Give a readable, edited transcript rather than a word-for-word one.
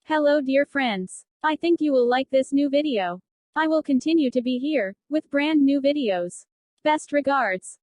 Hello dear friends. I think you will like this new video. I will continue to be here, with brand new videos. Best regards.